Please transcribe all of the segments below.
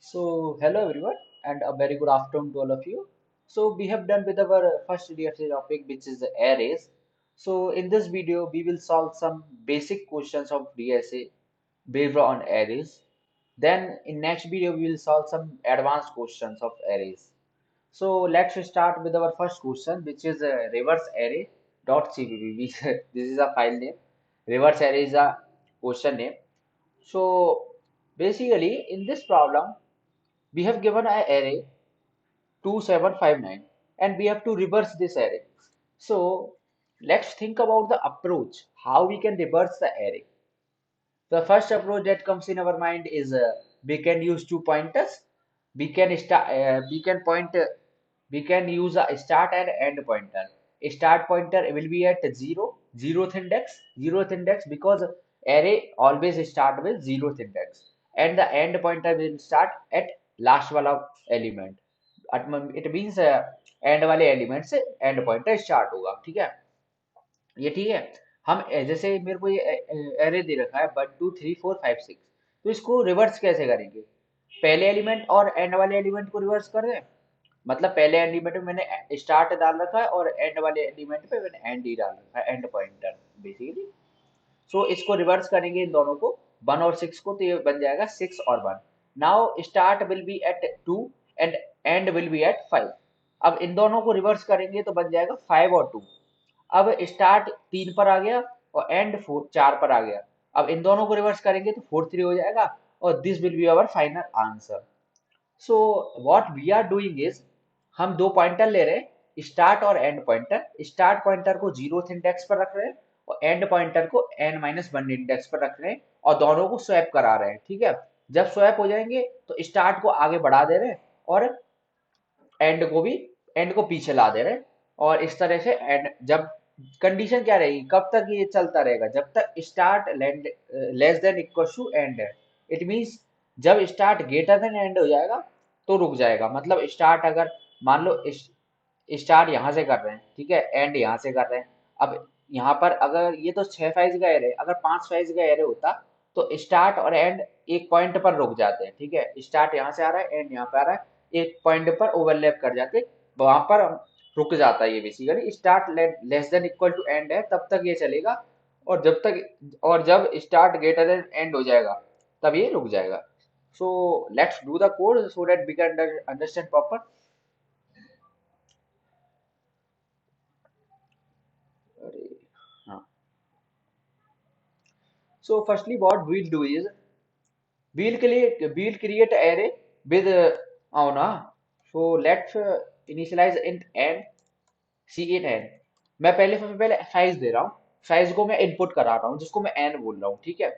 So, hello everyone, and a very good afternoon to all of you. So, we have done with our first DFC topic, which is the arrays. So, in this video, we will solve some basic questions of DSA based on arrays. Then, in next video, we will solve some advanced questions of arrays. So, let's start with our first question, which is reverse array dot cpp. This is a file name. Reverse array is a question name. So, basically, in this problem we have given an array 2759 and we have to reverse this array. So let's think about the approach, how we can reverse the array. The first approach that comes in our mind is we can use two pointers. We can point, we can use a start and end pointer. A start pointer will be at zeroth index because array always start with zeroth index, and the end pointer will start at last wala element. It means end वाले element से and pointer start होगा, ठीक है। ये ठीक है। हम जैसे मेरे को ये एरे दे रखा है 1 2 3 4 5 6, तो इसको रिवर्स कैसे करेंगे? पहले एलिमेंट और एंड वाले एलिमेंट को रिवर्स कर दें। मतलब पहले एलिमेंट में मैंने स्टार्ट डाल रखा है और एंड वाले एलिमेंट पे मैंने एंड ही डाल रखा है, एंड पॉइंटर बेसिकली। सो इसको रिवर्स करेंगे इन दोनों को, 1 और 6 को, तो ये बन जाएगा 6 और 1। Now start will be at 2 and end will be at 5। अब इन दोनों को रिवर्स करेंगे तो बन जाएगा 5 और 2। अब स्टार्ट 3 पर आ गया और एंड 4 पर आ गया। अब इन दोनों को रिवर्स करेंगे तो 4 3 हो जाएगा और this will be our final answer. So what we are doing is, हम दो पॉइंटर ले रहे हैं, स्टार्ट और एंड पॉइंटर। स्टार्ट पॉइंटर को 0th इंडेक्स पर रख रहे हैं और एंड पॉइंटर को n-1 इंडेक्स पर रख रहे हैं और दोनों को स्वैप करा रहे हैं, ठीक है। जब स्वैप हो जाएंगे तो स्टार्ट को आगे बढ़ा दे रहे हैं और एंड को पीछे ला दे रहे हैं। और इस तरह से एंड, जब कंडीशन क्या रहेगी, कब तक ये चलता रहेगा, जब तक start less than equal to end है। इट मींस जब स्टार्ट ग्रेटर देन एंड हो जाएगा तो रुक जाएगा। मतलब स्टार्ट अगर मान लो स्टार्ट यहाँ से कर रहे हैं, ठीक है, एंड यहाँ से कर रहे हैं। अब यहाँ पर अगर ये तो 6 फेज का एरे, अगर 5 फेज का एरे होता तो स्टार्ट और एंड एक पॉइंट पर रुक जाते हैं, ठीक है। स्टार्ट यहाँ से आ रहा है, एंड यहाँ पे आ रहा है, एक पॉइंट पर ओवरलैप कर जाते, वहां पर रुक जाता है। ये basically start less than equal to end है तब तक ये चलेगा, और जब स्टार्ट ग्रेटर देन एंड हो जाएगा तब ये रुक जाएगा। So let's do the code so that we can understand proper. अरे हाँ। So firstly, what we'll do is we'll create array with Auna. So let's initialize int n, cin n. मैं पहले सबसे पहले साइज दे रहा हूँ, size को मैं इनपुट करा रहा हूँ जिसको मैं एन बोल रहा हूँ, ठीक है।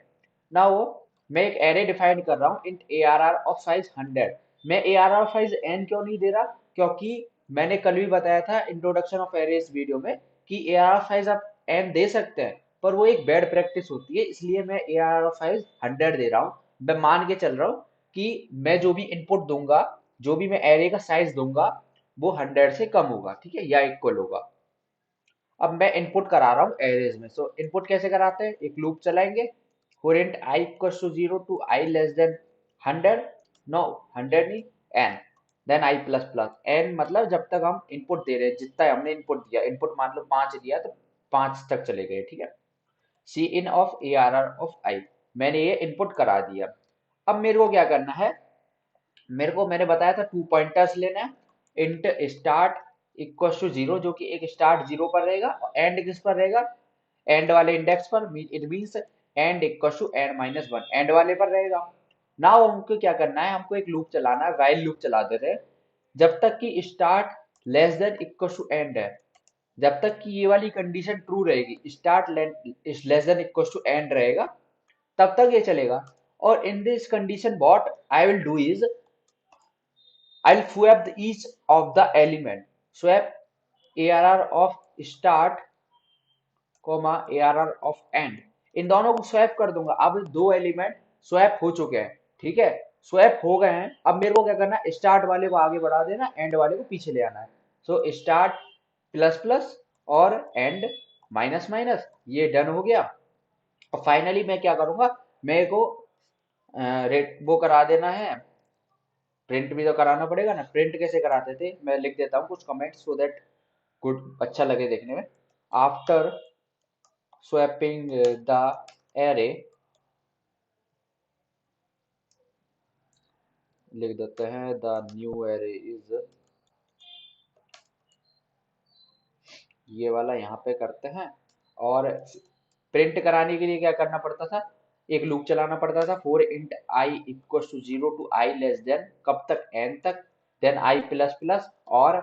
ना वो मैं एक एरे डिफाइन कर रहा हूँ int A R R of size 100। मैं A R R of size n क्यों नहीं दे रहा? क्योंकि मैंने कल भी बताया था इंट्रोडक्शन ऑफ एरेज वीडियो में कि A R R of size आप एन दे सकते हैं, पर वो एक बैड प्रैक्टिस होती है, इसलिए मैं A R R of size 100 दे रहा हूँ। मैं मान के चल रहा हूँ कि मैं जो भी इनपुट दूंगा, जो भी मैं एरे का साइज दूंगा, वो 100 से कम होगा, ठीक है, या इक्वल होगा। अब मैं इनपुट करा रहा हूँ एरेज में। सो इनपुट कैसे कराते हैं, एक लूप चलाएंगे for int I equal to 0 to I less than 100। No 100 नहीं, एन, देन आई प्लस प्लस एन, मतलब जब तक हम इनपुट दे रहे हैं, जितना हमने इनपुट दिया, इनपुट मान लो 5 दिया तो 5 तक चले गए, ठीक है। C in of A R R of I, मैंने ये इनपुट करा दिया। अब मेरे को क्या करना है, मैंने बताया था टू पॉइंटर्स लेना है। इंट स्टार्ट इक्वल टू 0, जो कि एक स्टार्ट 0 पर रहेगा और एंड किस पर रहेगा, एंड वाले इंडेक्स पर। It means end equal to n-1, end वाले पर रहेगा। नाउ हमको क्या करना है, हमको एक लूप चलाना है, व्हाइल लूप चला देते हैं जब तक कि start less than equal to end है। जब तक कि ये वाली कंडीशन ट्रू रहेगी, start less than equal to end रहेगा, तब तक ये चलेगा। और in this condition what I will do is, I'll swap each of the element. Swap ARR of start, ARR of end. इन दोनों को स्वैप कर दूंगा। अब दो एलिमेंट स्वैप हो चुके हैं, ठीक है, स्वैप हो गए हैं। अब मेरे को क्या करना है, स्टार्ट वाले को आगे बढ़ा देना, एंड वाले को पीछे ले आना है। सो स्टार्ट प्लस प्लस और एंड माइनस माइनस, ये डन हो गया। और फाइनली मैं क्या करूंगा, मेरे को रेट वो करा देना है, प्रिंट भी तो कराना पड़ेगा ना। प्रिंट कैसे कराते थे, मैं लिख देता हूँ कुछ कमेंट सो दैट गुड अच्छा लगे देखने में। आफ्टर स्वैपिंग द एरे, लिख देते हैं द न्यू एरे इज, ये वाला यहाँ पे करते हैं। और प्रिंट कराने के लिए क्या करना पड़ता था, एक लूप चलाना पड़ता था, for int I equal to zero to I less than कब तक, एन तक, देन आई प्लस प्लस और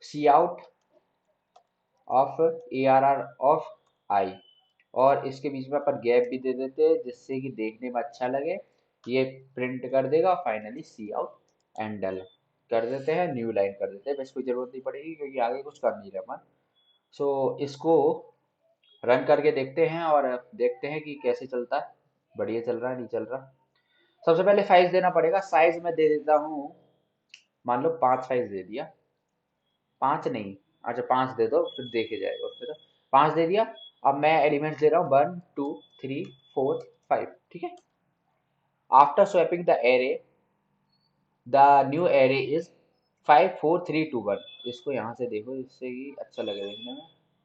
C out of A R R of I. और इसके बीच में अपन गैप भी दे देते हैं जिससे कि देखने में अच्छा लगे। ये प्रिंट कर देगा, finally cout endl कर देते हैं, न्यू लाइन कर देते हैं, बस कोई जरूरत नहीं पड़ेगी क्योंकि आगे कुछ कर नहीं रहे अपन। सो इसको रन करके देखते हैं और देखते हैं कि कैसे चलता है, बढ़िया चल रहा है नहीं चल रहा। सबसे पहले साइज देना पड़ेगा, साइज मैं दे देता हूँ, मान लो 5 साइज दे दिया, 5 नहीं, अच्छा 5 दे दो फिर देखे जाएगा उसमें तो। 5 दे दिया। अब मैं एलिमेंट्स दे रहा हूँ 1 2 3 4 5, ठीक है। After swapping the array, the new array is 5 4 3 2 1। इसको यहाँ से देखो इससे ही अच्छा लगे देखने में,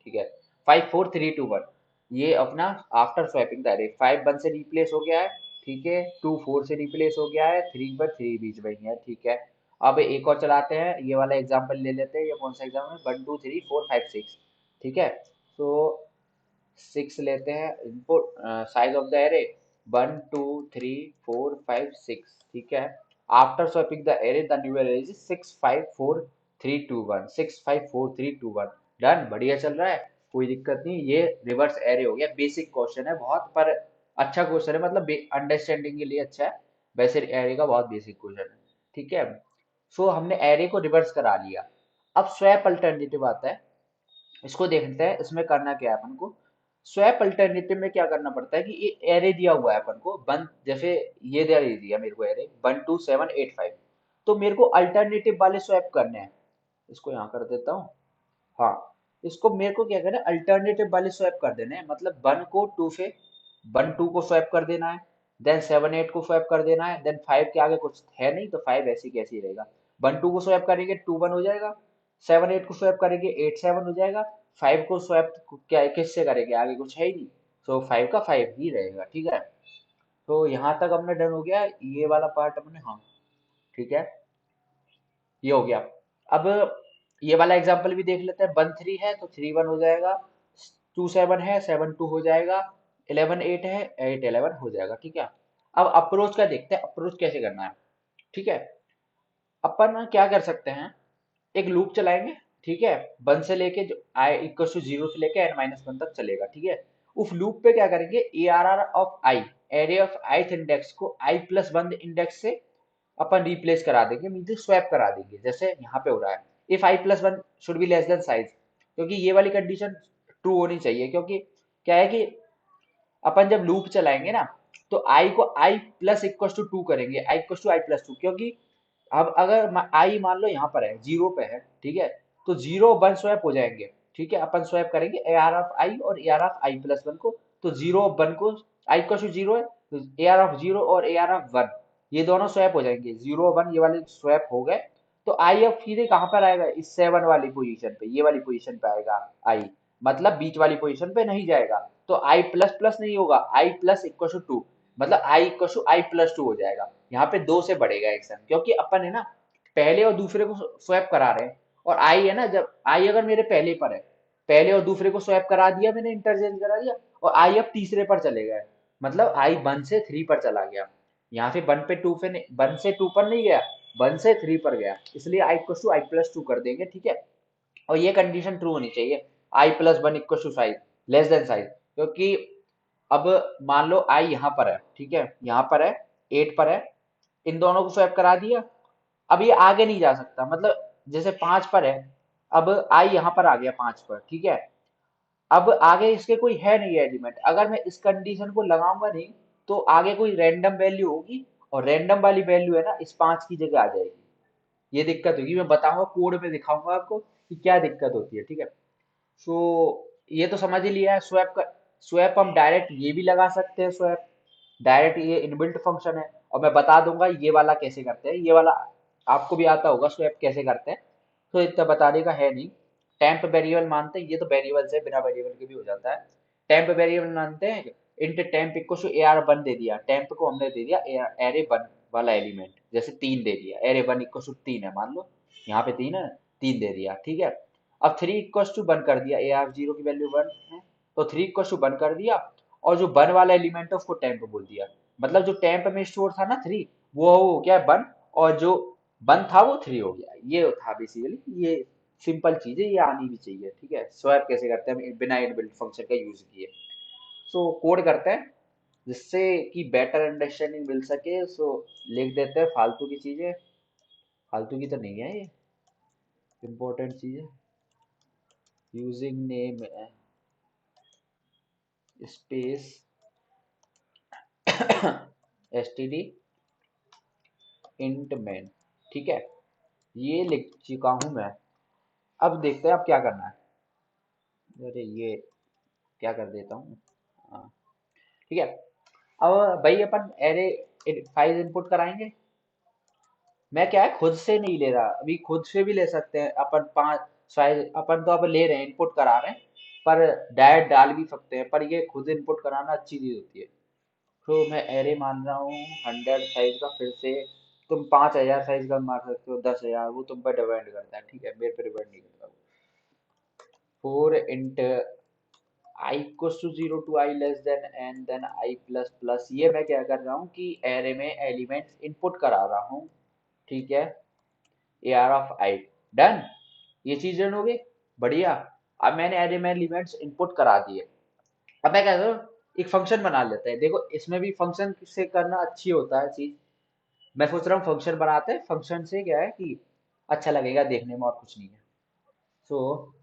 ठीक है। 5 4 3 2 1, ये अपना आफ्टर स्वैपिंग द एरे, 5 1 से रिप्लेस हो गया है, ठीक है। 2 4 से रिप्लेस हो गया है, 3 पर 3 बीच में ही है, ठीक है। अब एक और चलाते हैं, ये वाला एग्जाम्पल ले लेते हैं। ये कौन सा एग्जाम्पल है, 1 2 3 4 5 6, ठीक है। तो 6 लेते हैं input size of the array, 1 2 3 4 5 6, ठीक है। After swapping the array the new array is 6 5 4 3 2 1, 6 5 4 3 2 1, done, बढ़िया चल रहा है, कोई दिक्कत नहीं। ये रिवर्स एरे हो गया, बेसिक क्वेश्चन है बहुत, पर अच्छा क्वेश्चन है, मतलब अंडरस्टैंडिंग के लिए अच्छा है। वैसे एरे का बहुत बेसिक क्वेश्चन है, ठीक है। सो हमने एरे को रिवर्स करा लिया। अब स्वैप अल्टरनेटिव आता है, इसको देखते हैं इसमें करना क्या है अपन को। स्वैप अल्टरनेटिव में क्या करना पड़ता है कि ये एरे दिया हुआ है अपन को, वन जैसे ये दे दिया मेरे को एरे 1 2 7 8 5, तो मेरे को अल्टरनेटिव वाले स्वैप करने हैं। इसको यहाँ कर देता हूँ, हाँ। इसको मेरे को क्या करना है, अल्टरनेटिव वाले स्वैप कर देने हैं, मतलब 1 को 2 से, 1 2 को स्वैप कर देना है, देन 7 8 को स्वैप कर देना है, देन 5 के आगे कुछ है नहीं तो 5 ऐसे कैसे ही रहेगा। 1 2 को स्वैप करेंगे 2 1 हो जाएगा, 7 8 को स्वैप करेंगे 8 7 हो जाएगा, 5 को स्वैप क्या किससे करेंगे, आगे कुछ है ही नहीं, सो 5 का 5 ही रहेगा, ठीक है। तो यहाँ तक हमने डन हो गया ये वाला पार्ट हमने, हाँ ठीक है, ये हो गया। अब ये वाला एग्जांपल भी देख लेते हैं, 1 3 है तो 3 1 हो जाएगा, 2 7 है 7 2 हो जाएगा, 11 8 है 8 11 हो जाएगा, ठीक है। अब अप्रोच का देखते हैं, अप्रोच कैसे करना है, ठीक है। अपन क्या कर सकते हैं, एक लूप चलाएंगे, ठीक है। 1 से लेके जो आई इक्वल टू 0 से लेके n-1 तक चलेगा, ठीक है। उस लूप पे क्या करेंगे, A R R of i, array of ith index को i+1 इंडेक्स से अपन रिप्लेस करा देंगे, मीन स्वैप करा देंगे, जैसे यहाँ पे हो रहा है। If i+1 should be less than size, क्योंकि ये वाली कंडीशन ट्रू होनी चाहिए, क्योंकि क्या है कि अपन जब लूप चलाएंगे ना तो आई को आई प्लस इक्व टू 2 करेंगे, आई इक्व टू i+2, क्योंकि अब अगर आई मान लो यहाँ पर है 0 पे है, ठीक है, तो 0 1 स्वैप हो जाएंगे, ठीक है। अपन स्वैप करेंगे ए आर ऑफ आई और ए आर ऑफ i+1 को, तो 0 1 को आई इक्व टू 0 है, तो ए आर ऑफ 0 और ए आर ऑफ 1 ये दोनों स्वैप हो जाएंगे, 0 1 ये वाले स्वैप हो गए। तो आई अब सीधे कहाँ पर आएगा, इस 7 वाली पोजीशन पे, ये वाली पोजीशन पे आएगा आई, मतलब बीच वाली पोजीशन पे नहीं जाएगा। तो आई प्लस प्लस नहीं होगा, आई प्लस इक्व टू 2, मतलब आई इक्व टू i+2 हो जाएगा। यहाँ पे 2 से बढ़ेगा एक सन, क्योंकि अपन है ना पहले और दूसरे को स्वैप करा रहे हैं। और आई है ना, जब आई अगर मेरे पहले पर है, पहले और दूसरे को स्वैप करा दिया मैंने, इंटरचेंज करा दिया, और आई अब तीसरे पर चले गए, मतलब आई 1 से 3 पर चला गया। यहाँ से 1 पे 2 पे नहीं, 1 से 2 पर नहीं गया, 1 से 3 पर गया, इसलिए आई इक्व टू i+2 कर देंगे, ठीक है। और ये कंडीशन ट्रू होनी चाहिए, i+1 equal to size less than size, क्योंकि अब मान लो आई यहाँ पर है, ठीक है, यहाँ पर है 8 पर है, इन दोनों को स्वैप करा दिया, अब ये आगे नहीं जा सकता, मतलब जैसे 5 पर है, अब आई यहाँ पर आ गया 5 पर, ठीक है। अब आगे इसके कोई है नहीं एलिमेंट, अगर मैं इस कंडीशन को लगाऊंगा नहीं तो आगे कोई रैंडम वैल्यू होगी, और रैंडम वाली वैल्यू है ना इस 5 की जगह आ जाएगी, ये दिक्कत होगी, मैं बताऊंगा कोड में दिखाऊंगा आपको कि क्या दिक्कत होती है, ठीक है। सो ये तो समझ ही लिया है स्वैप का। स्वैप हम डायरेक्ट ये भी लगा सकते हैं, स्वैप डायरेक्ट ये इनबिल्ट फंक्शन है, और मैं बता दूंगा ये वाला कैसे करते हैं, ये वाला आपको भी आता होगा स्वैप कैसे करते हैं, तो इतना बताने का है नहीं। टेम्प वेरिएबल मानते हैं, ये तो वेरिएबल से बिना वेरिएबल के भी हो जाता है। टेम्प वेरिएबल मानते हैं, int temp equal to AR one दे दिया, टेम्प को हमने दे दिया एरे वन वाला एलिमेंट, जैसे 3 दे दिया, एरे वन इक्वल टू 3 है मान लो, यहाँ पे 3 है, 3 दे दिया, ठीक है। अब 3 इक्वल टू वन कर दिया, AR जीरो की वैल्यू वन है, तो 3 इक्वल टू वन कर दिया, और जो वन वाला एलिमेंट है उसको टेम्प बोल दिया। मतलब जो टेम्प में स्टोर था ना 3, वो हो गया वन, और जो वन था वो 3 हो गया। ये था बेसिकली, ये सिंपल चीज है, ये आनी भी चाहिए, ठीक है। स्वैप कैसे करते हैं हम बिना इनबिल्ट फंक्शन का यूज किए। सो कोड करते हैं जिससे कि बेटर अंडरस्टैंडिंग मिल सके। सो लिख देते हैं फालतू की चीजें, फालतू की तो नहीं है ये, इम्पोर्टेंट चीज है। Using name space std int man, ठीक है, ये लिख चुका हूं मैं। अब देखते हैं अब क्या करना है। अरे ये क्या कर देता हूँ, हाँ, ठीक है। अब भाई अपन एरे फाइल इनपुट कराएंगे। मैं क्या है खुद से नहीं ले रहा, अभी खुद से भी ले सकते हैं अपन, पांच फाइल अपन तो अब ले रहे हैं, इनपुट करा रहे हैं, पर डायरेक्ट डाल भी सकते हैं, पर ये खुद इनपुट कराना अच्छी चीज होती है। तो मैं एरे मान रहा हूँ 100 साइज का, फिर से तुम 5000 साइज का मार सकते हो, 10,000, वो तुम पर डिपेंड करता है, ठीक है, मेरे पे डिपेंड नहीं करता। For int I equals to 0 to I less than n then I plus plus, ये मैं क्या कर रहा हूँ कि एरे में एलिमेंट्स इनपुट करा रहा हूँ, ठीक है। AR of I, done. ये चीज डन हो गई, बढ़िया। अब मैंने एरे में एलिमेंट्स इनपुट करा दिए। अब मैं कहता हूँ एक फंक्शन बना लेते हैं, देखो इसमें भी फंक्शन से करना अच्छी होता है चीज। मैं सोच रहा हूँ फंक्शन बनाते हैं, फंक्शन से क्या है कि अच्छा लगेगा देखने में, और कुछ नहीं है। सो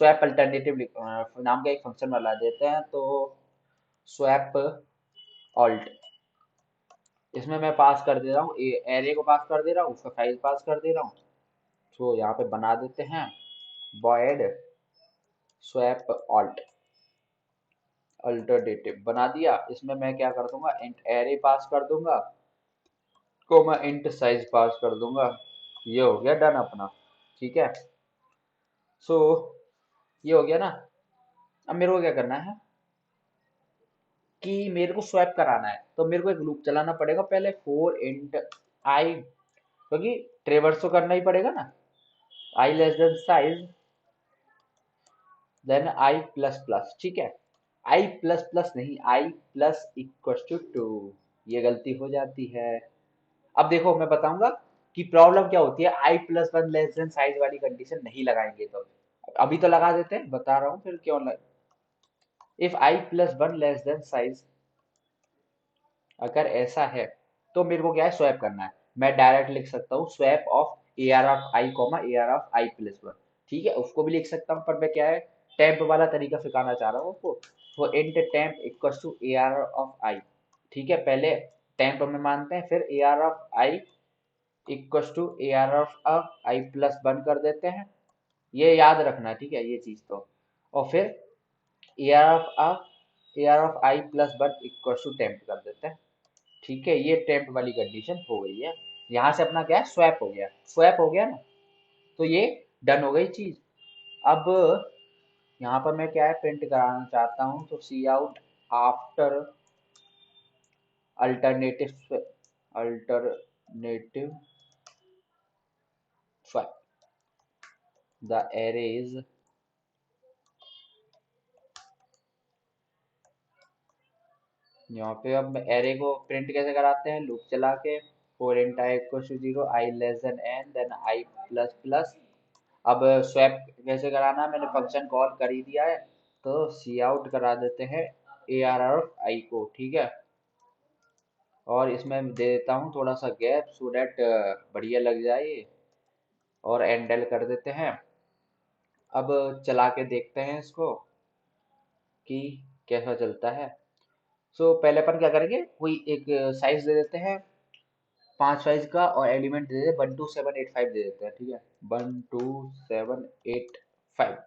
स्वैप अल्टरनेटिव नाम का एक फंक्शन बना देते हैं, तो स्वैप ऑल्ट, इसमें मैं पास कर दे रहा हूँ, एरे को पास कर दे रहा हूँ, उसका साइज पास कर दे रहा हूँ। तो यहाँ पे बना देते हैं void स्वैप ऑल्ट अल्टरनेटिव बना दिया। इसमें मैं क्या कर दूंगा, इंट एरे पास कर दूंगा, को मैं इंट साइज पास कर दूंगा। ये हो गया डन अपना, ठीक है। सो ये हो गया ना। अब मेरे को क्या करना है कि मेरे को स्वैप कराना है, तो मेरे को एक लूप चलाना पड़ेगा पहले, फोर इंट आई, क्योंकि ट्रेवर्स तो करना ही पड़ेगा ना, I less than size then I plus plus, ठीक है। आई प्लस प्लस नहीं, I plus equal to two, ये गलती हो जाती है। अब देखो मैं बताऊंगा कि प्रॉब्लम क्या होती है, I plus one less than size वाली कंडीशन नहीं लगाएंगे तो। अभी तो लगा देते हैं, बता रहा हूँ फिर क्यों if I plus one less than size, अगर ऐसा है तो मेरे को क्या है स्वैप करना है। मैं डायरेक्ट लिख सकता हूँ swap of A R of I comma A R of I plus one, ठीक है, उसको भी लिख सकता हूँ, पर मैं क्या है टेम्प वाला तरीका सिखाना चाह रहा हूँ आपको। तो int temp equal to A R of I, ठीक है, पहले टेम्प में मानते हैं, फिर A R of I equal to A R of I plus one कर देते हैं। ये याद रखना है, ठीक है, ये चीज तो। और फिर A R of I plus one equal to temp कर देते हैं, ठीक है। ये टेम्प वाली कंडीशन हो गई है। यहाँ से अपना क्या है स्वैप हो गया, स्वैप हो गया ना, तो ये डन हो गई चीज। अब यहाँ पर मैं क्या है प्रिंट कराना चाहता हूँ, तो C out after alternative alternative swap the arrays, यहाँ पे अब एरे को प्रिंट कैसे कराते हैं, लूप चला के, for int I equal to zero, i less than n then I plus plus. अब स्वैप कैसे कराना है, मैंने फंक्शन कॉल कर ही दिया है, तो सी आउट करा देते हैं ए आर ऑफ आई को, ठीक है। और इसमें दे देता हूँ थोड़ा सा गैप, सो डैट बढ़िया लग जाए ये, और एंडल कर देते हैं। अब चला के देखते हैं इसको कि कैसा चलता है। सो पहले अपन क्या करेंगे, कोई एक साइज दे देते हैं 5 साइज का, और एलिमेंट दे देते 12785 दे देते हैं, ठीक है, 12785।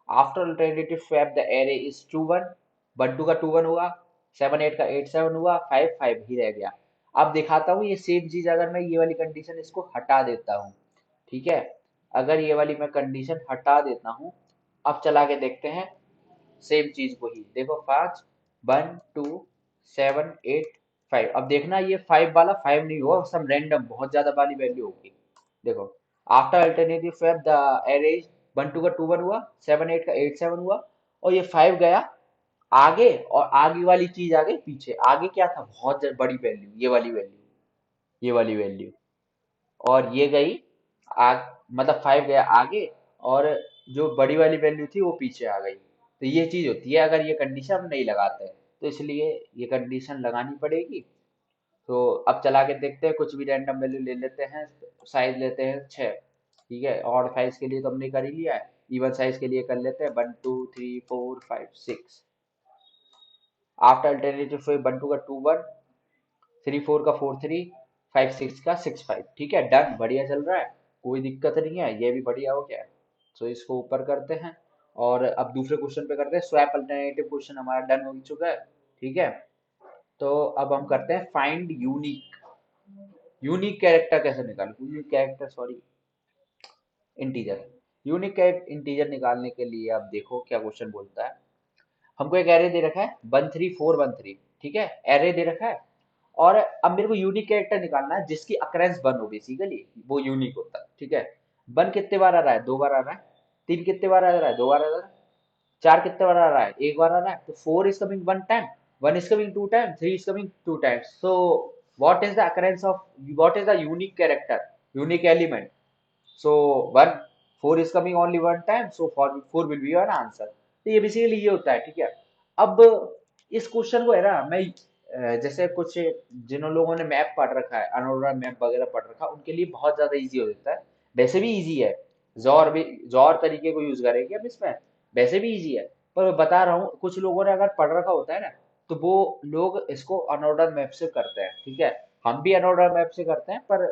After alternative swap the array is two one, 1 2 का 2 1 हुआ, 7 8 का 8 7 हुआ, 5 5 ही रह गया। अब दिखाता हूँ ये सेम चीज, अगर मैं ये वाली कंडीशन इसको हटा देता हूँ, ठीक है, अगर ये वाली मैं कंडीशन हटा देता हूँ, अब चला के देखते हैं सेम चीज को ही। देखो 5, 1 2 7 8 5। अब देखना ये 5 वाला 5 नहीं होगा, सम रैंडम बहुत ज्यादा वाली वैल्यू होगी। देखो after alternative swap the arrays 1 2 का 2 1 हुआ, 7 8 का 8 7 हुआ, और ये 5 गया आगे, और आगे वाली चीज आ गई पीछे। आगे क्या था, बहुत बड़ी वैल्यू, ये वाली वैल्यू, ये वाली वैल्यू, और ये गई आग, मतलब 5 गया आगे, और जो बड़ी वाली वैल्यू थी वो पीछे आ गई। तो ये चीज होती है अगर ये कंडीशन हम नहीं लगाते हैं, तो इसलिए ये कंडीशन लगानी पड़ेगी। तो अब चला के देखते हैं, कुछ भी रैंडम वैल्यू ले लेते हैं। साइज लेते हैं 6, ठीक है, ऑड साइज के लिए तो हमने कर ही लिया है, इवन साइज के लिए कर लेते हैं 1 2 3 4 5 6। आफ्टर अल्टरनेटिव फिर 1 2 का 2 1, 3 4 का 4 3, 5 6 का 6 5। ठीक है, डन, बढ़िया चल रहा है, कोई दिक्कत नहीं है, ये भी बढ़िया हो गया है। तो इसको ऊपर करते हैं, और अब दूसरे क्वेश्चन पे करते हैं। स्वैप अल्टरनेटिव क्वेश्चन हमारा डन हो चुका है, ठीक है। तो अब हम करते हैं फाइंड यूनिक। यूनिक कैरेक्टर कैसे निकालें, unique character sorry, integer. Unique integer निकालने के लिए अब देखो क्या क्वेश्चन बोलता है। हमको एक एरे दे रखा है 1 3 4 1 3, ठीक है, एरे दे रखा है, और अब मेरे को यूनिक कैरेक्टर निकालना है जिसकी अकरेंस 1 हो, बेसिकली वो यूनिक होता है, ठीक है। 1 कितने बार आ रहा है, 2 बार आ रहा है। 3 कितने बार आ रहा है, 2 बार आ रहा है। 4 कितने बार आ रहा है, 1 बार आ रहा है। तो 4 is coming 1 time, 1 is coming 2 time, 3 is coming 2 times. So what is the occurrence of, what is the unique character, unique element? So one, 4 is coming only 1 time, so four will be your answer। तो ये basically ये होता है, ठीक है। अब इस question को है ना, मैं जैसे कुछ जिन लोगों ने मैप पढ़ रखा है, अनोरा मैप वगैरह पढ़ रखा है, उनके लिए बहुत ज्यादा इजी हो जाता है। वैसे भी इजी है, जॉर भी, जॉर तरीके को यूज करेंगे हम इसमें, वैसे भी इजी है। पर मैं बता रहा हूँ, कुछ लोगों ने अगर पढ़ रखा होता है ना, तो वो लोग इसको अनऑर्डर मैप से करते हैं, ठीक है। हम भी अनऑर्डर मैप से करते हैं, पर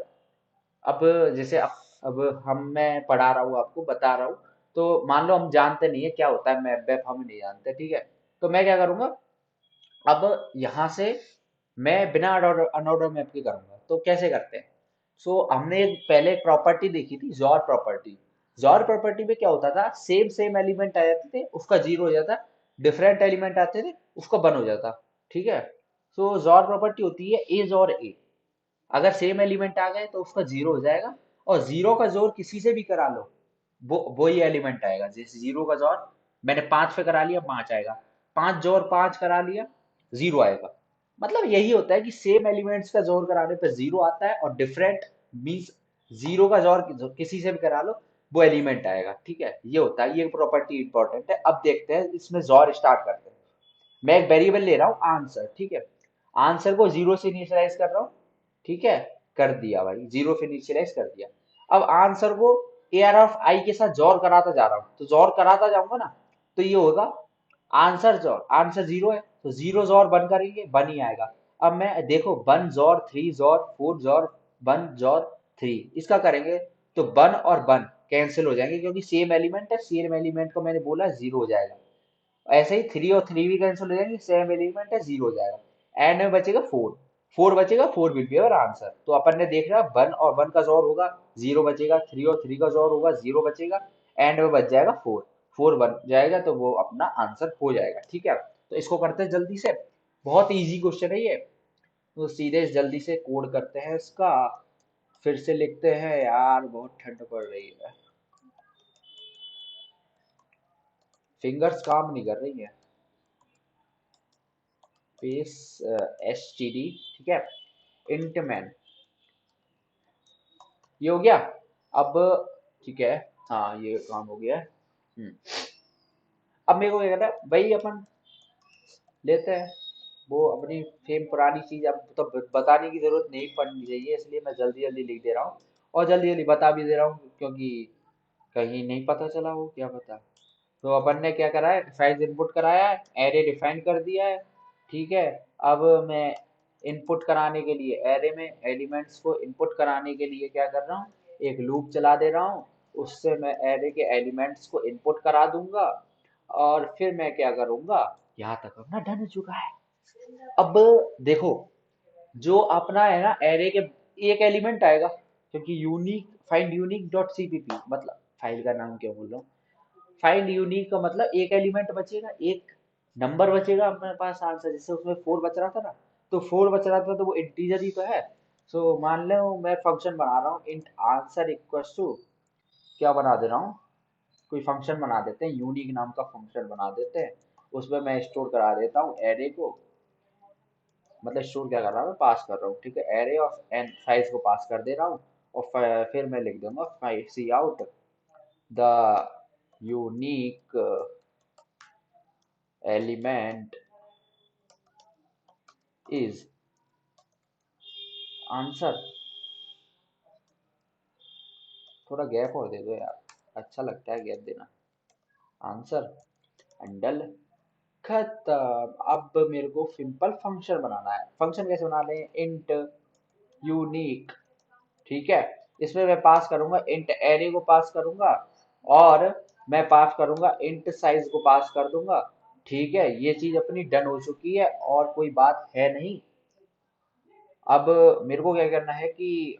अब जैसे अब हम, मैं पढ़ा रहा हूँ आपको, बता रहा हूँ, तो मान लो हम जानते नहीं है क्या होता है मैप वैप, हम नहीं जानते, ठीक है। तो मैं क्या करूंगा, अब यहाँ से मैं बिना अनऑर्डर मैप के करूंगा। तो कैसे करते हैं? हमने पहले एक प्रॉपर्टी देखी थी, जॉर प्रॉपर्टी। जॉर प्रॉपर्टी में क्या होता था, सेम सेम एलिमेंट आ जाते थे, उसका जीरो हो जाता, डिफरेंट एलिमेंट आते थे, उसका वन हो जाता, ठीक है। जॉर प्रॉपर्टी होती है एज और ए, अगर सेम एलिमेंट आ गए तो उसका जीरो हो जाएगा, और जीरो का जोड़ किसी से भी करा लो, वो ही एलिमेंट आएगा। जैसे जीरो का जोड़ मैंने 5 पे करा लिया, 5 आएगा। 5 जोड़ 5 करा लिया, जीरो आएगा। मतलब यही होता है कि सेम एलिमेंट्स का जोड़ कराने पर जीरो आता है, और डिफरेंट मीन्स जीरो का जोड़ किसी से भी करा लो, वो एलिमेंट आएगा, ठीक है। ये होता है, ये प्रॉपर्टी इंपॉर्टेंट है। अब देखते हैं इसमें जोड़ स्टार्ट करते हैं। मैं एक वेरिएबल ले रहा हूँ आंसर, ठीक है, आंसर को जीरो से इनिशियलाइज कर रहा हूँ, ठीक है, कर दिया भाई, जीरो से इनिशियलाइज कर दिया। अब आंसर को एआर ऑफ आई के साथ जोर कराता जा रहा हूँ, तो जोर कराता जाऊंगा ना, तो ये होगा आंसर जोर, आंसर जीरो है तो जीरो जोर वन करेंगे, वन ही आएगा। अब मैं देखो, वन जोर थ्री जोर फोर जोर वन जोर थ्री, इसका करेंगे तो वन और वन कैंसिल हो जाएंगे, क्योंकि सेम एलिमेंट है, सेम एलिमेंट को मैंने बोला जीरो हो जाएगा। ऐसे ही थ्री और थ्री भी कैंसिल हो जाएंगे, सेम एलिमेंट है, जीरो हो जाएगा। एंड में बचेगा फोर, फोर बचेगा, four will be our answer. तो अपन ने देख रहा, वन और वन का जोड़ होगा, जीरो बचेगा, थ्री और थ्री का जोड़ होगा, जीरो बचेगा, एंड में बच जाएगा फोर, फोर बन जाएगा, तो वो अपना आंसर हो जाएगा, ठीक है। तो इसको करते हैं जल्दी से, बहुत इजी क्वेश्चन है ये। तो सीधे जल्दी से कोड करते हैं इसका, फिर से लिखते हैं, यार बहुत ठंड पड़ रही है, फिंगर्स काम नहीं कर रही है। पेस एस टी डी, ठीक है, इंट मैन, ये हो गया। अब ठीक है, हाँ ये काम हो गया है। अब मेरे को क्या करना है भाई, अपन लेते हैं वो अपनी सेम पुरानी चीज, अब तो बताने की जरूरत नहीं पड़नी चाहिए, इसलिए मैं जल्दी जल्दी लिख दे रहा हूँ, और जल्दी जल्दी बता भी दे रहा हूँ, क्योंकि कहीं नहीं पता चला हो, क्या पता। तो अपन ने क्या करा है, साइज इनपुट कराया है, एरे डिफाइन कर दिया है, ठीक है। अब मैं इनपुट कराने के लिए, एरे में एलिमेंट्स को इनपुट कराने के लिए क्या कर रहा हूँ, एक लूप चला दे रहा हूँ, उससे मैं एरे के एलिमेंट्स को इनपुट करा दूंगा, और फिर मैं क्या करूंगा, यहाँ तक अपना डन हो चुका है। अब देखो, जो अपना है ना एरे के एक एलिमेंट आएगा, क्योंकि unique find unique dot CPP मतलब फाइल का नाम क्या बोल रहा हूँ, फाइंड यूनिक का मतलब एक एलिमेंट बचेगा, एक नंबर बचेगा अपने पास आंसर। जैसे उसमें 4 बच रहा था ना, तो 4 बच रहा था तो वो इंटीजर ही तो है। सो मान लो मैं फंक्शन बना रहा हूँ इंट आंसर इक्वल्स टू, क्या बना दे रहा हूँ, कोई फंक्शन बना देते हैं, यूनिक नाम का फंक्शन बना देते हैं। उसमें मैं स्टोर करा देता हूँ एरे को, मतलब स्टोर क्या कर रहा हूँ मैं, पास कर रहा हूँ, ठीक है, एरे ऑफ एन साइज को पास कर दे रहा हूँ। और फिर मैं लिख दूंगा C out the unique element is answer. थोड़ा गैप और दे दो यार, अच्छा लगता है गैप देना। आंसर एंडल खत्म। अब मेरे को सिंपल फंक्शन बनाना है। फंक्शन कैसे बना लें, इंट यूनिक, ठीक है। इसमें मैं पास करूंगा इंट एरे को पास करूंगा, और मैं पास करूंगा इंट साइज को पास कर दूंगा। ठीक है, ये चीज अपनी डन हो चुकी है और कोई बात है नहीं। अब मेरे को क्या करना है कि,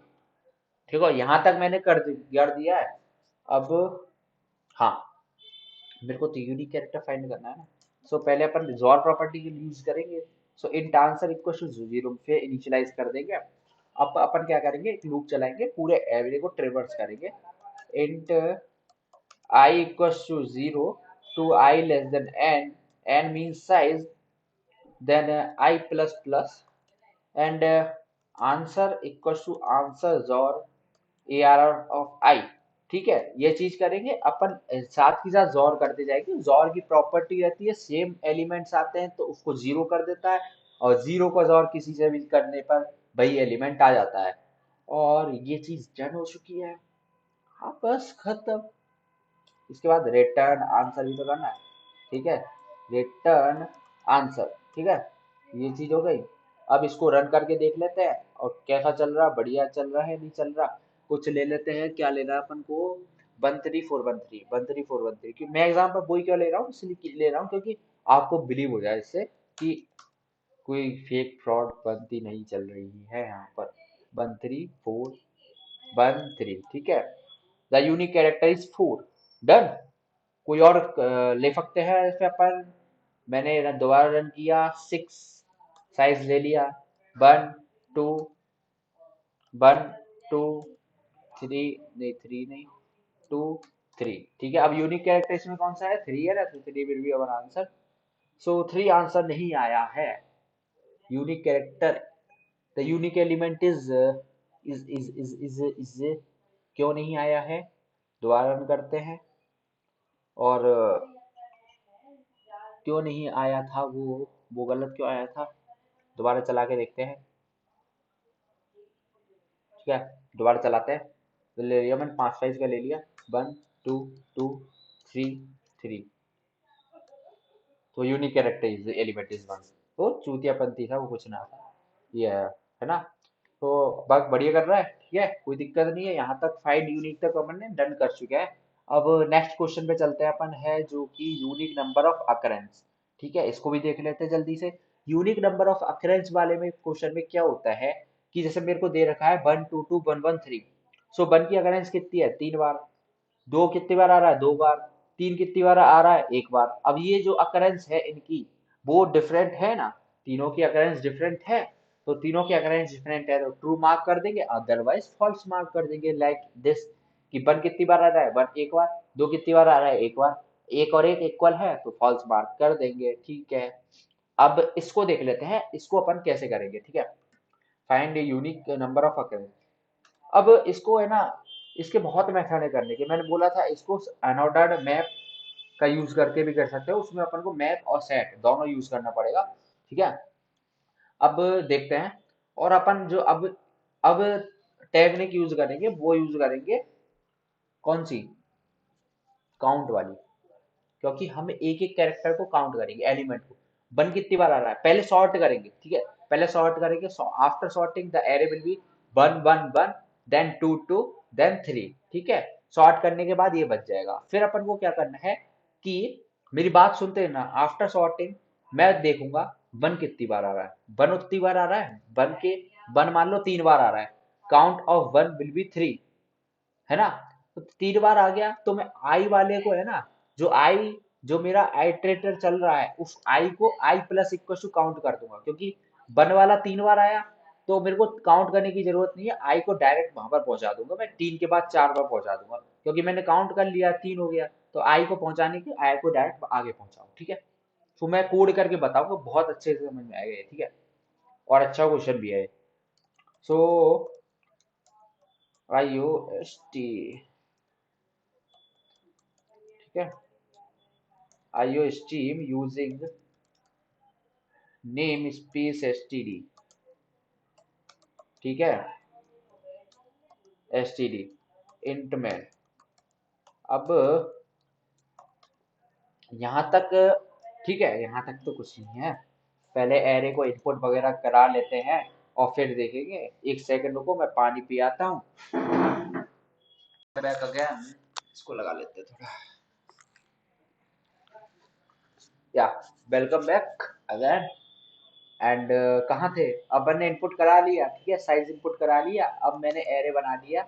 ठीक है, यहाँ तक मैंने कर दिया है। अब हाँ, मेरे को तो यूनिक कैरेक्टर फाइंड करना है ना। सो पहले अपन रिजॉल्व प्रॉपर्टी के लिए यूज करेंगे। सो इंट आंसर इक्वल टू 0 पे इनिशियलाइज कर देंगे। अब अपन क्या करेंगे, एक लूप चलाएंगे, पूरे एवरे को ट्रेवर्स करेंगे। Int I equals to 0 to I less than n means size, then I plus plus, and answer equals to answers or ARR of I। ठीक है, ये चीज करेंगे अपन, साथ ही साथ जोर करते जाएंगे। जोर की प्रॉपर्टी रहती है सेम एलिमेंट्स आते हैं तो उसको जीरो कर देता है, और जीरो का जोर किसी से भी करने पर वही एलिमेंट आ जाता है। और ये चीज डन हो चुकी है। हाँ बस खत्म। इसके बाद रिटर्न आंसर भी तो करना है, ठीक है, रिटर्न आंसर, ठीक है, ये चीज हो गई। अब इसको रन करके देख लेते हैं और कैसा चल रहा, बढ़िया चल रहा है नहीं चल रहा। कुछ ले लेते हैं, क्या लेना है अपन को, 13413 13413, क्योंकि मैं एग्जाम पर वही क्यों ले रहा हूँ, इसलिए ले रहा हूँ क्योंकि आपको बिलीव हो जाए इससे कि कोई फेक फ्रॉड बनती नहीं चल रही है यहाँ पर। 13413, ठीक है, the unique character is 4। Done. कोई और ले सकते हैं इस पे अपन। मैंने दोबारा रन किया, 6 साइज ले लिया, 1 2 1 2 3, नहीं 3 नहीं, 2 3, ठीक है। अब यूनिक कैरेक्टर इसमें कौन सा है, 3 है ना, तो 3 will be our answer. So 3 answer नहीं आया है। Unique character, the unique element is क्यों नहीं आया है, दोबारा रन करते हैं। और क्यों नहीं आया था वो गलत क्यों आया था, दोबारा चला के देखते हैं, ठीक है, दोबारा चलाते हैं। तो ले लिया मैंने, 5 साइज का ले लिया, 1 2 2 3 3, तो unique character is element is 1। तो चूतियापंती था वो, कुछ ना था, ये है ना। तो बग बढ़िया कर रहा है, ठीक है, कोई दिक्कत नहीं है। यहाँ तक फाइंड यूनिक तक अपन ने डन कर चुके हैं। अब नेक्स्ट क्वेश्चन पे चलते हैं अपन, है जो कि यूनिक नंबर ऑफ अकरेंस। ठीक है, इसको भी देख लेते हैं जल्दी से। यूनिक नंबर ऑफ अकरेंस वाले में क्वेश्चन में क्या होता है कि जैसे मेरे को दे रखा है 1 2 2 1 1 3। सो 1 की अकरेंस कितनी है, 3 बार। 2 कितनी बार आ रहा है, 2 बार। 3 कितनी बार आ रहा है, 1 बार। अब ये जो अकरेंस है इनकी, वो डिफरेंट है ना, तीनों की अकरेंस डिफरेंट है। तो तीनों की अकरेंस डिफरेंट है तो ट्रू मार्क कर देंगे, अदरवाइज फॉल्स मार्क कर देंगे, लाइक दिस, कि 1 कितनी बार आ रहा है, 1 1 बार। 2 कितनी बार आ रहा है, 1 बार। 1 और 1 इक्वल है तो फॉल्स मार्क कर देंगे, ठीक है। अब इसको देख लेते हैं, इसको अपन कैसे करेंगे, ठीक है। Find unique number of occurrence. अब इसको है ना, इसके बहुत मेथड है करने के। मैंने बोला था इसको अनऑर्डर्ड मैप का यूज करके भी कर सकते हो, उसमें अपन को मैप और सेट दोनों यूज करना पड़ेगा, ठीक है। अब देखते हैं। और अपन जो अब टेक्निक यूज करेंगे, वो यूज करेंगे कौन सी, काउंट वाली। क्योंकि हम एक एक कैरेक्टर को काउंट करेंगे, एलिमेंट को। 1 कितनी बार आ रहा है, पहले सॉर्ट करेंगे, ठीक है, पहले सॉर्ट करेंगे। After sorting the array will be 1 1 1, then 2 2, then 3, ठीक है। सॉर्ट करने के बाद ये बच जाएगा। फिर अपन को क्या करना है कि, मेरी बात सुनते हैं ना, आफ्टर सॉर्टिंग मैं देखूंगा वन कितनी बार आ रहा है, वन उतनी बार आ रहा है, वन मान लो 3 बार आ रहा है, count of one will be 3, है ना। तो 3 बार आ गया तो मैं आई वाले को, है ना, जो मेरा आइटरेटर चल रहा है उस आई को आई प्लस इक्वल टू काउंट कर दूंगा, क्योंकि वन वाला 3 बार आया तो मेरे को काउंट करने की जरूरत नहीं है, आई को डायरेक्ट वहां पर पहुंचा दूंगा, मैं 3 के बाद 4 बार पहुंचा दूंगा, क्योंकि मैंने काउंट कर लिया 3 हो गया, तो आई को पहुंचाने की आई को डायरेक्ट आगे पहुंचाऊं, ठीक है। तो मैं कोड करके बताऊंगा, बहुत अच्छे से समझ में आएगा ये, ठीक है। और अच्छा क्वेश्चन भी है। सो आई ओ एस टी, ठीक है, IO stream using namespace std, ठीक है, std int में। अब यहाँ तक ठीक है, यहाँ तक तो कुछ नहीं है, पहले एरे को इनपुट वगैरह करा लेते हैं और फिर देखेंगे। एक सेकंड रुको, मैं पानी पी आता हूँ। बैक अगेन, इसको लगा लेते हैं थोड़ा। या वेलकम बैक अगेन। एंड कहाँ थे, अब मैंने इनपुट करा लिया, ठीक है, साइज इनपुट करा लिया, अब मैंने एरे बना लिया।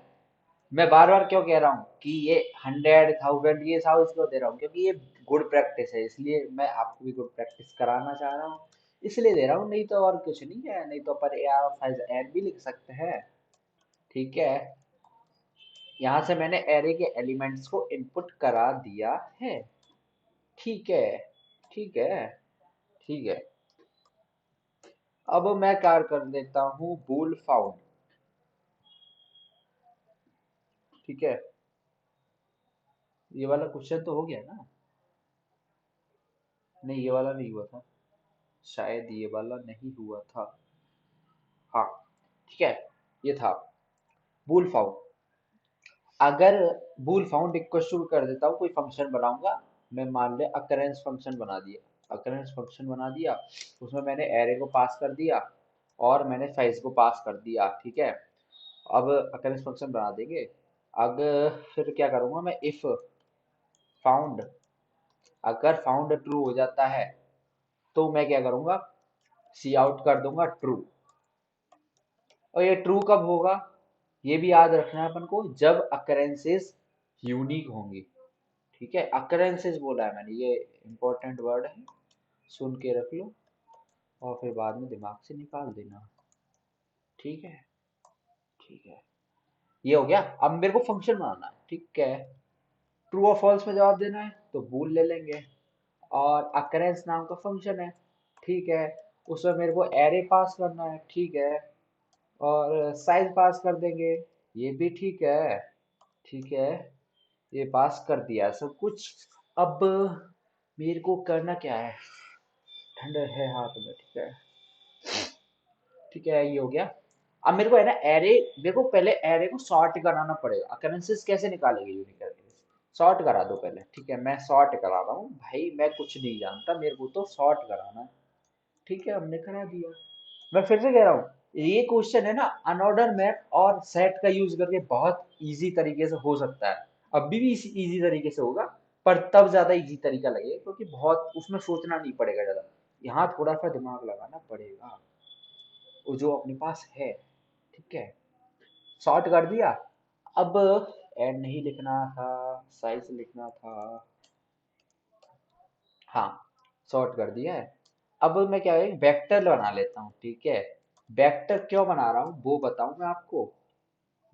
मैं बार बार क्यों कह रहा हूँ कि ये 100, 1000 ये सब इसको दे रहा हूँ, क्योंकि ये गुड प्रैक्टिस है, इसलिए मैं आपको भी गुड प्रैक्टिस कराना चाह रहा हूँ, इसलिए दे रहा हूँ, नहीं तो और कुछ नहीं है, नहीं तो पर AR साइज एड भी लिख सकते हैं, ठीक है। यहाँ से मैंने एरे के एलिमेंट्स को इनपुट करा दिया है, ठीक है, ठीक है, ठीक है। अब मैं क्या कर देता हूँ, बूल फाउंड, ठीक है। ये वाला क्वेश्चन तो हो गया ना, नहीं ये वाला नहीं हुआ था, शायद ये वाला नहीं हुआ था, हाँ, ठीक है, ये था बूल फाउंड। अगर बूल फाउंड इक्वल टू कर देता हूँ, कोई फंक्शन बनाऊंगा, मैं मान ले अकरेंस फंक्शन बना दिया, अकरेंस फंक्शन बना दिया, उसमें मैंने एरे को पास कर दिया और मैंने साइज को पास कर दिया, ठीक है। अब अकरेंस फंक्शन बना देंगे। अब फिर क्या करूंगा मैं, इफ फाउंड, अगर फाउंड ट्रू हो जाता है तो मैं क्या करूंगा, सी आउट कर दूंगा ट्रू। और ये ट्रू कब होगा, ये भी याद रखना है अपन को, जब अकरेंसेस यूनिक होंगी, ठीक है। अकरेंसेस बोला है मैंने, ये इंपॉर्टेंट वर्ड है, सुन के रख लो और फिर बाद में दिमाग से निकाल देना, ठीक है, ठीक है। ये हो गया, अब मेरे को फंक्शन बनाना है, ठीक है। ट्रू और फॉल्स में जवाब देना है तो बूल ले लेंगे, और अकरेंस नाम का फंक्शन है, ठीक है, उसमें मेरे को एरे पास करना है, ठीक है, और साइज पास कर देंगे, ये भी ठीक है, ठीक है, ये पास कर दिया सब कुछ। अब मेरे को करना क्या है, ठंड है हाथ में, ठीक है, ठीक है, ये हो गया। अब मेरे को है ना एरे, मेरे को पहले एरे को सॉर्ट कराना पड़ेगा, अकरेंसेस कैसे निकालेंगे यूनिक एरे, सॉर्ट करा दो पहले, ठीक है, मैं सॉर्ट करा रहा हूँ भाई, मैं कुछ नहीं जानता, मेरे को तो सॉर्ट कराना है, ठीक है, हमने करा दिया। मैं फिर से कह रहा हूँ, ये क्वेश्चन है ना, अनऑर्डर मैप और सेट का यूज करके बहुत इजी तरीके से हो सकता है, अभी भी इजी तरीके से होगा, पर तब ज्यादा इजी तरीका लगेगा, क्योंकि बहुत उसमें सोचना नहीं पड़ेगा ज्यादा, यहाँ थोड़ा सा दिमाग लगाना पड़ेगा, वो जो अपने पास है, ठीक है। सॉर्ट कर दिया, अब एड नहीं लिखना था, साइज लिखना था, हाँ, सॉर्ट कर दिया है। अब मैं क्या है, वेक्टर बना लेता हूँ, ठीक है। वेक्टर क्यों बना रहा हूँ वो बताऊं मैं आपको,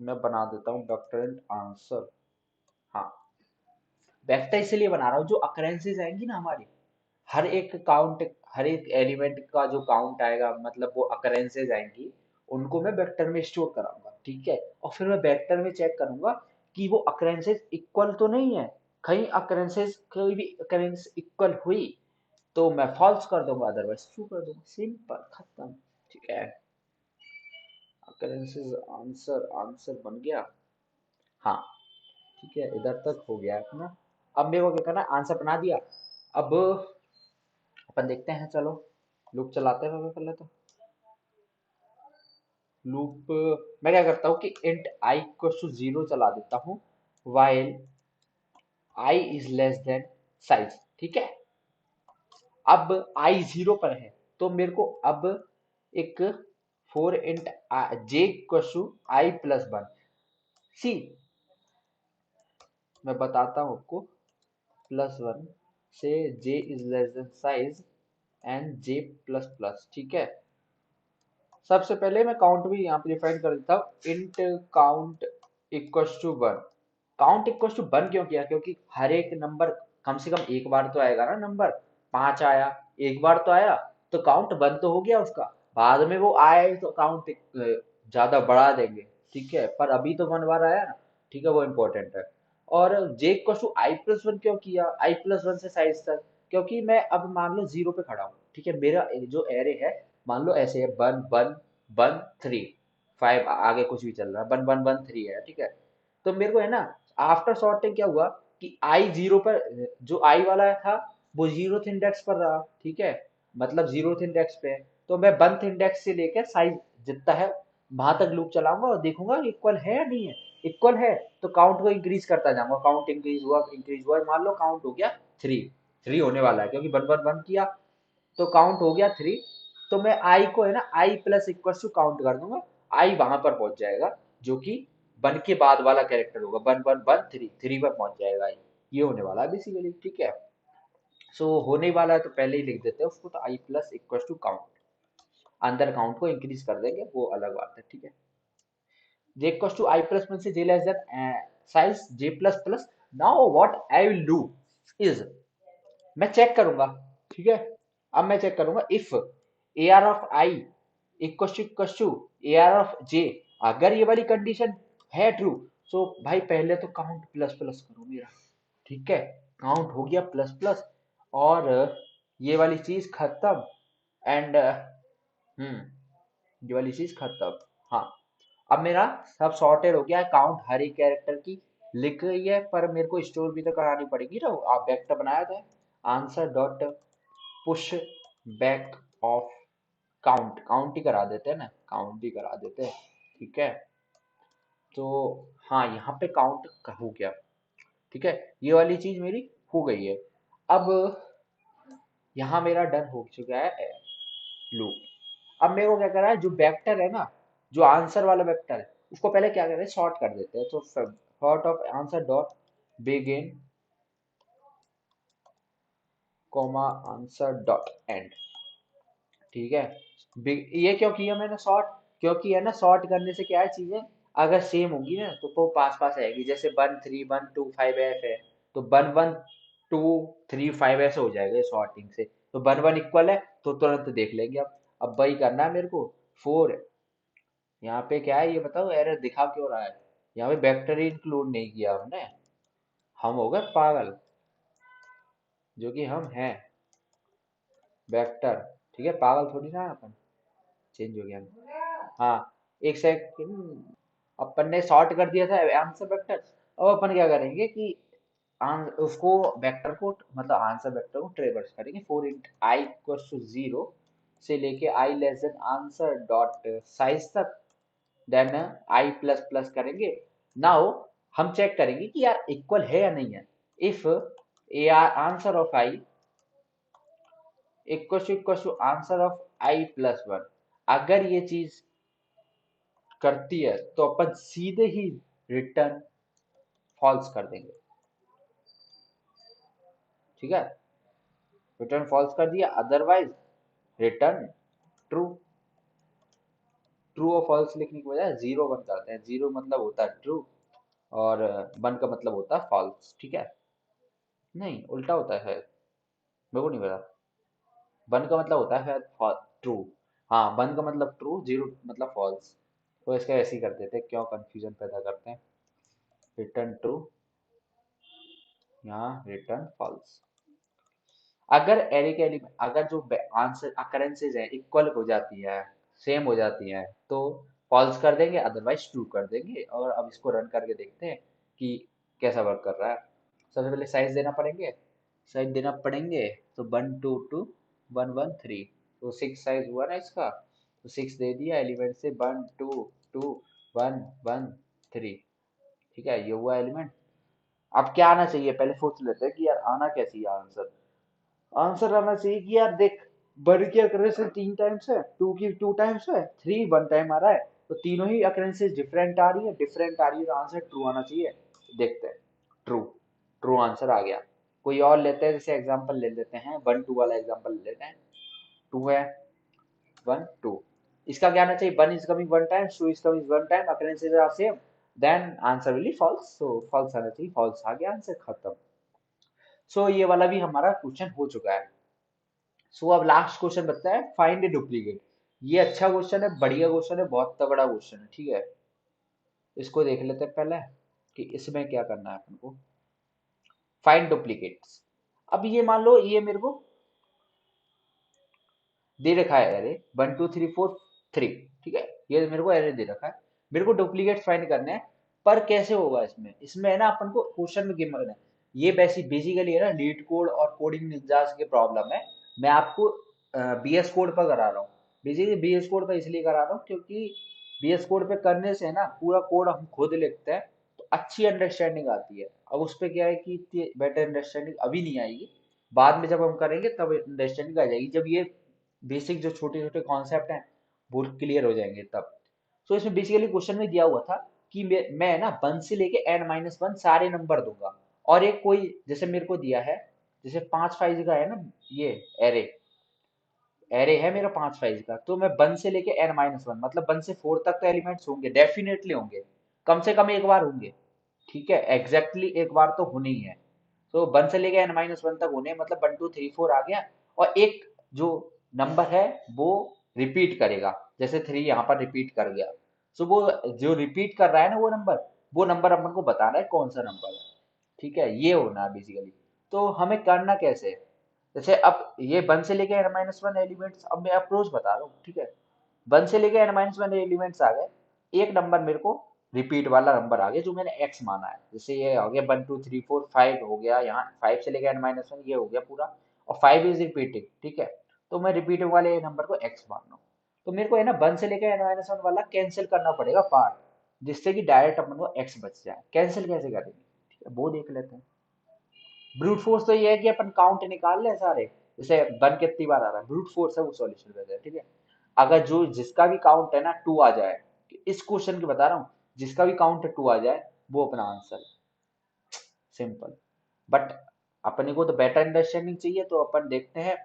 मैं बना देता हूँ वेक्टर एंड आंसर, हाँ, वेक्टर इसलिए बना रहा हूँ, जो अकरेंसेस आएंगी ना हमारी, हर एक काउंट, हर एक एलिमेंट का जो काउंट आएगा, मतलब वो अकरेंसेज आएंगी, उनको मैं वेक्टर में स्टोर कराऊंगा, ठीक है। और फिर मैं वेक्टर में चेक करूंगा कि वो अकरेंसेज इक्वल तो नहीं है, कहीं अकरेंसेज, कोई भी अकरेंस इक्वल हुई तो मैं फॉल्स कर दूंगा, अदरवाइज ट्रू कर दूंगा, सिंपल, खत्म, ठीक है। अकरेंसेज आंसर, आंसर बन गया, हाँ, ठीक है, इधर तक हो गया अपना। अब मेरे को क्या करना है, आंसर बना दिया। अब अपन देखते हैं, चलो लूप चलाते हैं पहले तो। लूप मैं क्या करता हूँ कि इंट आई को 0 चला देता हूँ, while I is less than size, ठीक है। अब आई 0 पर है, तो मेरे को अब एक 4 int j इक्वल आई प्लस वन। सी मैं बताता हूँ आपको, प्लस वन से j is less than size and j plus plus, ठीक है। सबसे पहले मैं काउंट भी यहाँ पे डिफाइन कर देता हूँ, int count equals to one. Count equals to one क्यों किया, क्योंकि हर एक नंबर कम से कम एक बार तो आएगा ना। नंबर 5 आया, एक बार तो आया, तो काउंट वन तो हो गया उसका। बाद में वो आए तो काउंट ज्यादा बढ़ा देंगे, ठीक है, पर अभी तो वन बार आया ना, ठीक है, वो इम्पोर्टेंट है। और J equals to I plus one क्यों किया, आई प्लस वन से साइज तक, क्योंकि मैं अब मान लो जीरो पे खड़ा हूँ, ठीक है, मेरा जो एरे है मान लो ऐसे है, one one one three, five आगे कुछ भी चल रहा है, वन वन वन थ्री है, ठीक है। तो मेरे को है ना, आफ्टर सॉर्टिंग क्या हुआ कि आई जीरो पर, जो आई वाला था वो जीरोथ इंडेक्स पर रहा, ठीक है, मतलब जीरोथ इंडेक्स पे है। तो मैं वंथ इंडेक्स से लेकर साइज जितना है वहां तक लूप चलाऊंगा और देखूंगा इक्वल है या नहीं है। इक्वल है तो काउंट को इंक्रीज करता जाऊंगा, काउंट इंक्रीज हुआ, मान लो काउंट हो गया थ्री, थ्री होने वाला है क्योंकि वन वन वन किया, तो काउंट हो गया थ्री। तो मैं आई को है ना आई प्लस इक्वल टू काउंट कर दूंगा, आई वहां पर पहुंच जाएगा, जो कि वन के बाद वाला कैरेक्टर होगा, one one one three, three पर पहुंच जाएगा आई। ये होने वाला है बेसिकली, ठीक है। सो होने वाला है तो पहले ही लिख देते हैं उसको, तो I plus equal to count, अंदर काउंट को इंक्रीज कर देंगे, वो अलग बात है, ठीक है। J equal to I plus one से J less than size J plus plus. Now what I will do is, मैं चेक करूंगा, ठीक है। अब मैं चेक करूंगा if A R of I equal to A R of J, अगर ये वाली कंडीशन है ट्रू, सो भाई पहले तो काउंट प्लस प्लस करो मेरा, ठीक है, काउंट हो गया प्लस प्लस, और ये वाली चीज खत्म, एंड ये वाली चीज खत्म। हाँ, अब मेरा सब सॉर्टेड हो गया है, काउंट हर एक कैरेक्टर की लिख गई है, पर मेरे को स्टोर भी तो करानी पड़ेगी ना, आप वेक्टर बनाया था, answer dot push back of count, count ही करा देते हैं ना, काउंट ही करा देते हैं, ठीक है। तो हाँ, यहाँ पे काउंट हो गया, ठीक है, ये वाली चीज मेरी हो गई है। अब यहाँ मेरा डन हो चुका है लूप। अब मेरे को क्या करना है, जो वेक्टर है ना, जो आंसर वाला वेक्टर है, उसको पहले क्या करते हैं, सॉर्ट कर देते हैं। तो sort of answer dot begin comma answer dot and, ठीक है। ये क्यों किया मैंने सॉर्ट, क्योंकि है ना, सॉर्ट करने से क्या है, चीजें अगर सेम होंगी ना तो वो पास पास आएगी, जैसे one three one two five ऐसे है, तो one one two three five ऐसे हो जाएगा सॉर्टिंग से, तो वन वन इक्वल है तो तुरंत देख लेंगे। अब वही करना है मेरे को, फोर, यहाँ पे क्या है ये बताओ, एरर दिखा क्यों रहा है, यहाँ पे वेक्टर ही इंक्लूड नहीं किया हमने, हम हो गए पागल, जो कि हम हैं वेक्टर, ठीक है, पागल थोड़ी ना है अपन, चेंज हो गया। हाँ, एक सेकंड, अपन ने सॉर्ट कर दिया था आंसर वेक्टर, अब अपन क्या करेंगे कि उसको वेक्टर को, मतलब आंसर वेक्टर को ट्रेवर्स करेंगे, for int I equals to zero से लेके I less than answer dot size तक, देन आई प्लस प्लस करेंगे। नाउ हम चेक करेंगे कि यार इक्वल है या नहीं है। If A answer of I equal to answer of I plus one, अगर ये चीज करती है तो अपन सीधे ही रिटर्न फॉल्स कर देंगे, ठीक है, रिटर्न फॉल्स कर दिया, अदरवाइज रिटर्न ट्रू। ट्रू और फॉल्स लिखने की बजाय जीरो वन करते हैं, जीरो मतलब होता है ट्रू और वन का मतलब होता है फॉल्स, ठीक है। नहीं, उल्टा होता है शायद, मेरे को नहीं पता, वन का मतलब होता है शायद ट्रू, हाँ, वन का मतलब ट्रू, जीरो मतलब फॉल्स, तो इसका ऐसे ही कर देते हैं, क्यों कंफ्यूजन पैदा करते हैं। रिटर्न ट्रू, यहाँ रिटर्न फॉल्स। अगर एरे के एलिमेंट, अगर जो आंसर अकरेंसेज है इक्वल हो जाती है, सेम हो जाती है, तो फॉल्स कर देंगे, अदरवाइज ट्रू कर देंगे। और अब इसको रन करके देखते हैं कि कैसा वर्क कर रहा है। सबसे पहले साइज देना पड़ेंगे, साइज देना पड़ेंगे, तो one two two one one three, तो सिक्स साइज हुआ ना इसका, तो सिक्स दे दिया एलिमेंट से, one two two one one three, ठीक है, ये हुआ एलिमेंट। अब क्या आना चाहिए पहले सोच लेते हैं कि यार आना क्या चाहिए आंसर। आंसर आना चाहिए कि यार देख, वन की अक्रेंस 3 टाइम्स है, टू की 2 टाइम्स है, थ्री 1 टाइम आ रहा है, तो तीनों ही अक्रेंसेस डिफरेंट आ रही है, डिफरेंट आ रही है तो आंसर ट्रू आना चाहिए। देखते हैं। ट्रू। ट्रू आंसर आ गया। कोई और लेते हैं, जैसे एग्जांपल ले लेते हैं, 1 2 वाला एग्जांपल ले लेते हैं। टू है, 1 2, इसका क्या आना चाहिए, 1 is coming 1 time, 2 is coming 1 time, occurrences are same, then answer will be false, so false आना चाहिए, false आ गया, आंसर खत्म। सो ये वाला भी हमारा क्वेश्चन हो चुका है। सो अब लास्ट क्वेश्चन बचता है, फाइंड ए डुप्लीकेट। ये अच्छा क्वेश्चन है, बढ़िया क्वेश्चन है, बहुत तगड़ा क्वेश्चन है, ठीक है। इसको देख लेते हैं पहले कि इसमें क्या करना है अपन को। Find duplicates. अब ये मान लो ये मेरे को दे रखा है एरे 1 2 3 4 3, ठीक है, ये मेरे को एरे दे रखा है, मेरे को डुप्लीकेट फाइंड करने हैं। पर कैसे होगा इसमें, इसमें है ना अपन को क्वेश्चन में गेम करना है। ये बेसिकली है ना लीड कोड और कोडिंग निंजास की प्रॉब्लम है। मैं आपको बीएस कोड पर करा रहा हूँ। बेसिकली बीएस कोड पर इसलिए करा रहा हूँ क्योंकि बीएस कोड पे करने से ना पूरा कोड हम खुद लिखते हैं, तो अच्छी अंडरस्टैंडिंग आती है। अब उस पे क्या है कि इतनी बेटर अंडरस्टैंडिंग अभी नहीं आएगी, बाद में जब हम करेंगे तब अंडरस्टैंडिंग आ जाएगी, जब ये बेसिक जो छोटे छोटे कॉन्सेप्ट हैं वो क्लियर हो जाएंगे तब। तो इसमें बेसिकली क्वेश्चन में दिया हुआ था कि मैं ना 1 से लेके n-1 सारे नंबर दूंगा, और एक कोई जैसे मेरे को दिया है, जैसे 5 5 का है ना, ये एरे एरे है मेरा 5 5 का, तो मैं 1 से लेके n-1 मतलब 1 से 4 तक तो एलिमेंट्स होंगे, डेफिनेटली होंगे, कम से कम एक बार होंगे, ठीक है, एग्जैक्टली एक बार तो होने ही है। तो 1 से लेके n-1 तक होने हैं, मतलब 1 2 3 4 आ गया, और एक जो नंबर है वो रिपीट करेगा, जैसे 3 यहाँ पर रिपीट कर गया। सो वो जो रिपीट कर रहा है ना वो नंबर अपन को बताना है कौन सा नंबर है, ठीक है, ये होना है बेसिकली। तो हमें करना कैसे है, जैसे अब ये 1 से लेके n-1 एलिमेंट्स, अब मैं अप्रोच बता रहा हूँ, ठीक है। 1 से लेके n-1 एलिमेंट्स आ गए, एक नंबर मेरे को रिपीट वाला नंबर आ गया जो मैंने x माना है, जैसे ये हो गया 1 2 3 4 5 हो गया, यहाँ 5 से लेके n-1 ये हो गया पूरा, और 5 इज रिपीटिंग, ठीक है। तो मैं रिपीटिंग वाले नंबर को x मान रहा हूँ। तो मेरे को है ना 1 से लेके n-1 वाला कैंसिल करना पड़ेगा पार्ट, जिससे कि डायरेक्ट अपन को x बच जाए। कैंसिल कैसे करेंगे, ठीक है, वो देख लेते हैं। ब्रूट फोर्स तो ये है कि अपन काउंट निकाल लें सारे, जैसे वन कितनी बार आ रहा है, ब्रूट फोर्स है वो सॉल्यूशन कर है, ठीक है। अगर जो जिसका भी काउंट है ना 2 आ जाए, इस क्वेश्चन की बता रहा हूँ, जिसका भी काउंट 2 आ जाए वो अपना आंसर, सिंपल। बट अपने को तो बेटर अंडरस्टैंडिंग चाहिए, तो अपन देखते हैं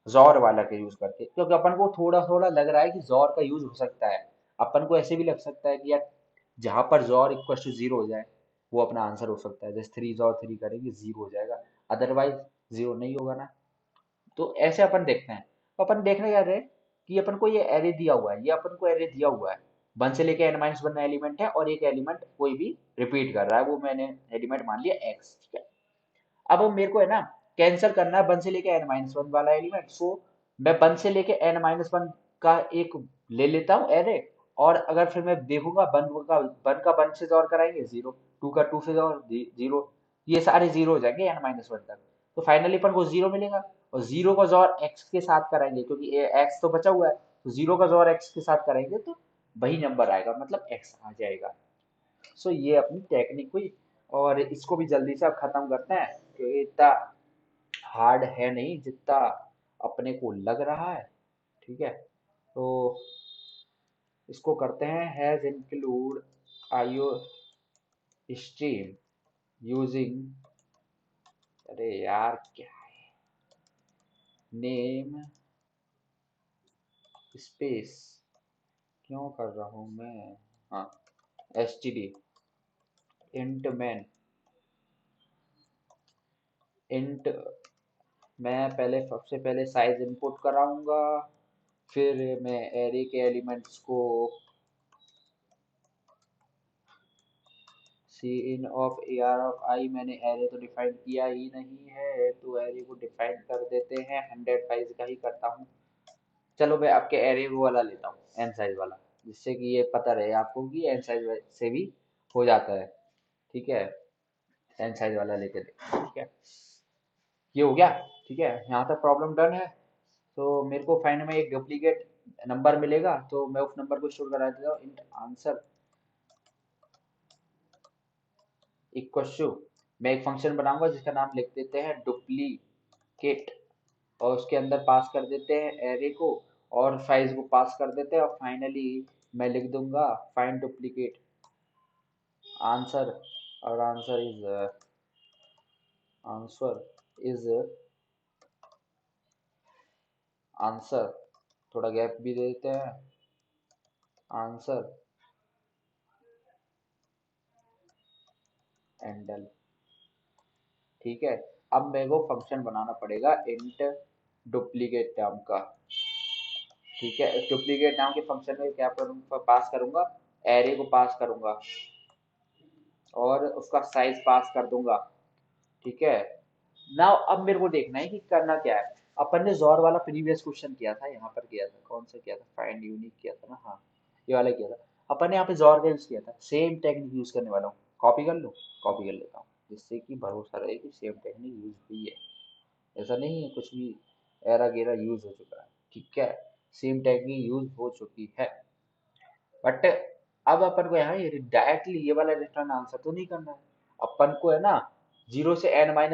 जॉर वाला का यूज करके, क्योंकि अपन को थोड़ा थोड़ा लग रहा है कि जॉर का यूज हो सकता है। अपन को ऐसे भी लग सकता है कि यार जहां पर जॉर इक्वल टू जीरो हो जाए वो अपना आंसर हो सकता है, जैसे 3 जॉर 3 करेंगे जीरो हो जाएगा, अदरवाइज जीरो नहीं होगा ना। तो ऐसे अपन देखते हैं। तो अपन देखने जा रहे हैं कि अपन को ये एरे दिया हुआ है, ये अपन को एरे दिया हुआ है, 1 से लेके n-1 एलिमेंट है, और एक एलिमेंट कोई भी रिपीट कर रहा है, वो मैंने एलिमेंट मान लिया x, ठीक है। अब मेरे को है ना कैंसिल करना है 1 से लेके n-1 वाला एलिमेंट, सो मैं 1 से लेके n-1 का एक ले लेता हूँ एरे, और अगर फिर मैं देखूंगा वन का 1 से और कराएंगे जीरो, टू का 2 से और जीरो, ये सारे जीरो हो जाएंगे n-1 तक, तो फाइनली अपन को जीरो मिलेगा। और जीरो का जोर एक्स के साथ कराएंगे क्योंकि एक्स तो बचा हुआ है, तो जीरो का जोर एक्स के साथ कराएंगे तो वही नंबर आएगा, मतलब एक्स आ जाएगा। सो ये अपनी टेक्निक हुई, और इसको भी जल्दी से अब खत्म करते हैं क्योंकि इतना हार्ड है नहीं जितना अपने को लग रहा है, ठीक है। तो इसको करते हैं, has include IO stream using, अरे यार क्या, नेम स्पेस, क्यों कर रहा हूँ मैं, हाँ, S T D int man int, मैं पहले सबसे पहले साइज इंपुट कराऊंगा, फिर मैं एरे के एलिमेंट्स को सी in of A R of I, मैंने एरे तो डिफाइन किया ही नहीं है, तो एरे को डिफाइन कर देते हैं, 100 साइज का ही करता हूँ। चलो मैं आपके एरे वो वाला लेता हूँ एन साइज वाला, जिससे कि ये पता रहे आपको कि एन साइज से भी हो जाता है, ठीक है। एन साइज वाला लेके दे, ठीक है, ये हो गया, ठीक है, यहाँ तक प्रॉब्लम डन है। तो मेरे को फाइनल में एक डुप्लीकेट नंबर मिलेगा, तो मैं उस नंबर को स्टोर करा देता हूँ इन आंसर इक्वल टू, मैं एक फंक्शन बनाऊंगा जिसका नाम लिख देते हैं डुप्लीकेट, और उसके अंदर पास कर देते हैं एरे को और साइज को पास कर देते हैं और फाइनली मैं लिख दूंगा फाइंड डुप्लीकेट आंसर। और आंसर इज आंसर थोड़ा गैप भी दे देते हैं आंसर एंडल। ठीक है, अब मेरे को फंक्शन बनाना पड़ेगा इंट डुप्लीकेट नाम का। ठीक है, डुप्लीकेट नाम के फंक्शन में क्या करूँगा, पास करूंगा एरे को पास करूंगा और उसका साइज पास कर दूंगा। ठीक है, नाउ अब मेरे को देखना है कि करना क्या है। अपन ने जोर वाला प्रीवियस क्वेश्चन किया था, यहाँ पर किया था, कौन सा किया था, फाइंड यूनिक किया था ना, हाँ ये वाला किया था। अपन ने यहाँ पे जोर का यूज किया था, सेम टेक्निक यूज करने वाला हूँ। कॉपी कर लूँ, कॉपी कर लेता हूँ जिससे कि भरोसा रहे कि सेम टेक्निक यूज हुई है। ऐसा नहीं है कुछ भी एरा गेरा यूज हो चुका है। ठीक है, सेम टेक्निक यूज हो चुकी है। बट अब अपन को यहाँ ये डायरेक्टली ये वाला रिटर्न आंसर तो नहीं करना है। अपन को है ना 0 से n-1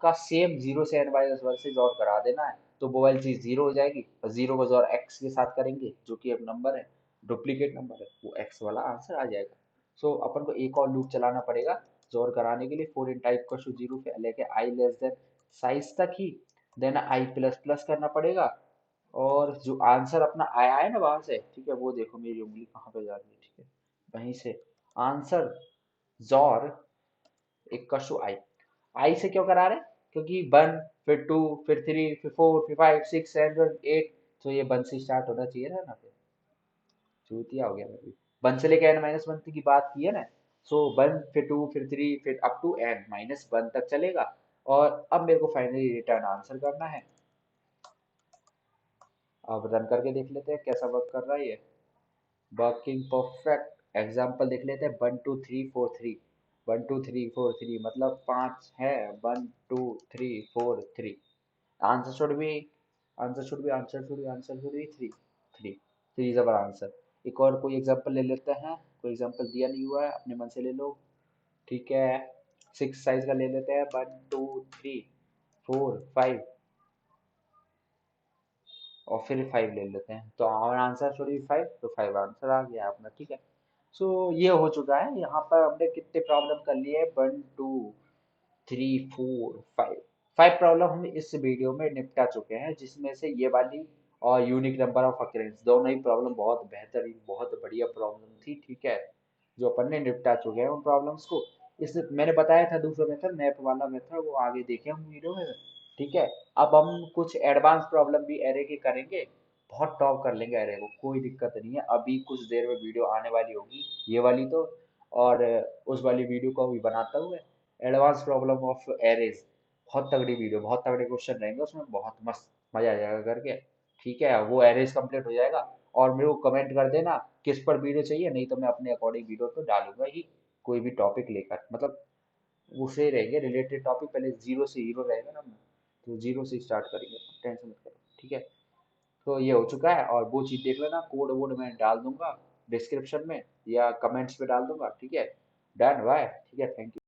का सेम 0 से n-1 से जोड़ करा देना है, तो वो वाली चीज जीरो हो जाएगी और जीरो का जोड़ एक्स के साथ करेंगे जो कि एक नंबर है, डुप्लीकेट नंबर है, वो एक्स वाला आंसर आ जाएगा। सो अपन को एक और लूप चलाना पड़ेगा जोड़ कराने के लिए, फोर इन टाइप का शो जीरो पे लेके आई लेस देन साइज तक ही, देन आई प्लस प्लस करना पड़ेगा। और जो आंसर अपना आया है ना वहां से, ठीक है, वो देखो मेरी उंगली कहाँ पे जा रही है, ठीक है, वहीं से आंसर जॉर एक कशु आई। आई से क्यों करा रहे हैं, क्योंकि वन फिर टू फिर थ्री फिर फोर फिर फाइव सिक्स सेवन एट, तो ये वन से स्टार्ट होना चाहिए ना फिर, चूतिया हो गया मैं भी। वन से लेकर n-1 की बात की है ना, सो वन फिर टू फिर थ्री फिर अप टू n-1 तक चलेगा। और अब मेरे को फाइनली रिटर्न आंसर करना है। अब रन करके देख लेते हैं कैसा वर्क कर रहा है ये। Working perfect. एग्जाम्पल देख लेते हैं, 1 2 3 4 3, 1 2 3 4 3 मतलब पांच है, 1 2 3 4 3। Answer should B three, three, three is our answer. एक और कोई एग्जांपल ले लेते हैं, कोई एग्जांपल दिया नहीं हुआ है, अपने मन से ले लो। ठीक है, सिक्स साइज का ले लेते हैं, 1 2 3 4 5 और फिर फाइव ले लेते हैं, तो our answer should be five, तो फाइव आंसर आ गया अपना। ठीक है, सो ये हो चुका है। यहाँ पर हमने कितने प्रॉब्लम कर लिए, 1 2 3 4 5, फाइव प्रॉब्लम हम इस वीडियो में निपटा चुके हैं, जिसमें से ये वाली और यूनिक नंबर ऑफ अकरेंस दोनों ही प्रॉब्लम बहुत बेहतरीन बहुत बढ़िया प्रॉब्लम थी। ठीक है, जो अपन ने निपटा चुके हैं उन प्रॉब्लम्स को। इस मैंने बताया था दूसरा मेथड, मैप वाला मेथड, वो आगे देखे हम वीडियो में। ठीक है, अब हम कुछ एडवांस प्रॉब्लम भी एरे के करेंगे, बहुत टॉप कर लेंगे एरे को, कोई दिक्कत नहीं है। अभी कुछ देर में वीडियो आने वाली होगी ये वाली तो, और उस वाली वीडियो को भी बनाता हुए एडवांस प्रॉब्लम ऑफ एरेज, बहुत तगड़ी वीडियो, बहुत तगड़े क्वेश्चन रहेंगे उसमें, बहुत मस्त मजा आ जाएगा करके। ठीक है, वो एरेज कंप्लीट हो जाएगा। और मेरे को कमेंट कर देना किस पर वीडियो चाहिए, नहीं तो मैं अपने अकॉर्डिंग वीडियो तो डालूंगा ही, कोई भी टॉपिक लेकर, मतलब उसे रहेंगे रिलेटेड टॉपिक, पहले जीरो से हीरो रहेगा ना, तो जीरो से स्टार्ट करेंगे, टेंशन मत करो। ठीक है, तो ये हो चुका है, और वो चीज़ देख लेना, कोड वोड मैं डाल दूंगा डिस्क्रिप्शन में या कमेंट्स पे डाल दूंगा। ठीक है, डन बाय। ठीक है, थैंक यू।